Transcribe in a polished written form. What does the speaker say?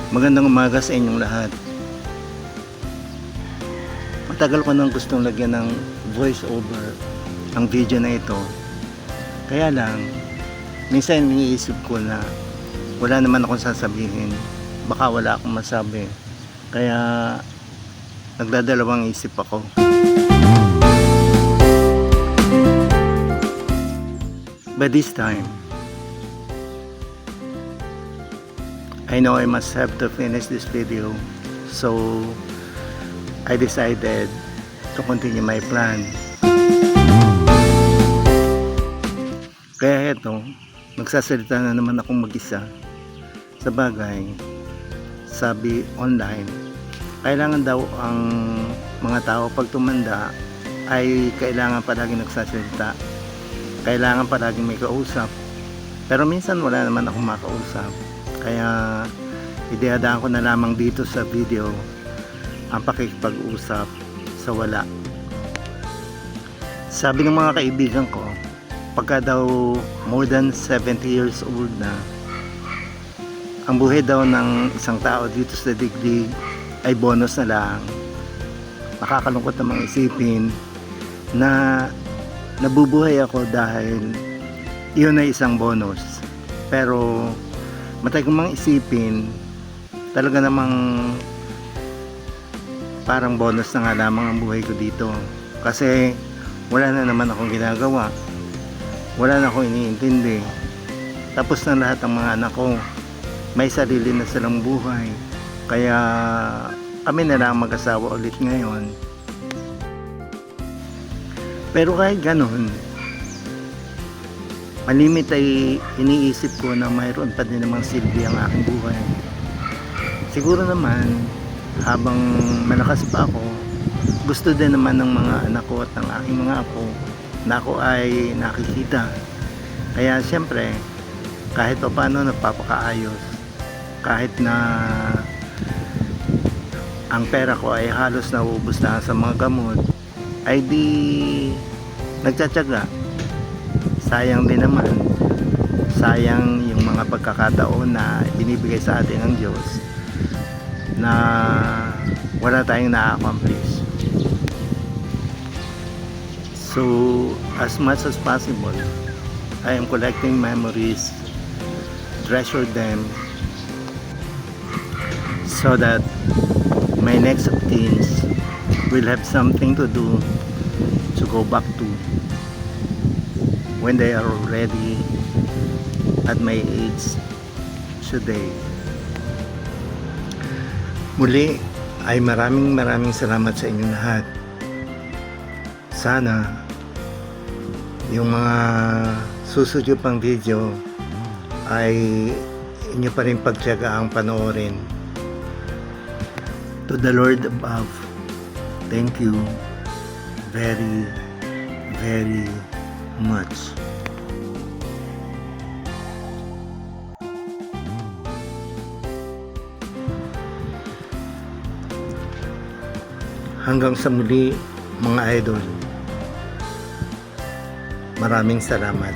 Magandang umaga sa inyong lahat. Matagal ko nang gustong lagyan ng voice over ang video na ito. Kaya lang, minsan iniisip ko na wala naman akong sasabihin. Baka wala akong masabi. Kaya nagdadalawang isip ako. But this time, I know I must have to finish this video, so I decided to continue my plan. Kaya eto, nagsasalita na naman akong mag-isa. Sa bagay, sabi online, kailangan daw ang mga tao pag tumanda ay kailangan palagi nagsasalita. Kailangan palagi may kausap. Pero minsan wala naman akong makausap. Kaya idehadaan ko na lamang dito sa video ang pakikipag-usap sa wala. Sabi ng mga kaibigan ko, pagka daw more than 70 years old na, ang buhay daw ng isang tao dito sa digdig ay bonus na lang. Nakakalungkot namang isipin na nabubuhay ako dahil iyon ay isang bonus. Pero matay kong mang isipin, talaga namang parang bonus na nga lamang ang buhay ko dito. Kasi wala na naman akong ginagawa, wala na akong iniintindi. Tapos na lahat ng mga anak ko, may sarili na silang buhay. Kaya kami na lang mag-asawa ulit ngayon. Pero kahit ganun, malimit ay iniisip ko na mayroon pa din namang silbi ang aking buhay. Siguro naman, habang malakas pa ako, gusto din naman ng mga anak ko at ng aking mga apo na ako ay nakikita. Kaya siyempre, kahit pa paano nagpapakaayos, kahit na ang pera ko ay halos nauubos na sa mga gamot, ay di nagtsatsaga. Sayang din naman, sayang yung mga pagkakataon na binibigay sa atin ng Diyos na wala tayong na-accomplish. So as much as possible, I am collecting memories, treasure them, so that my next of teens will have something to do, to go back to when they are already at my age today. Muli ay maraming salamat sa inyong lahat. Sana yung mga susunod pang video ay inyo pa rin pagtiyagaang panoorin. To the Lord above, thank you very much. Hanggang sa muli mga idol, maraming salamat.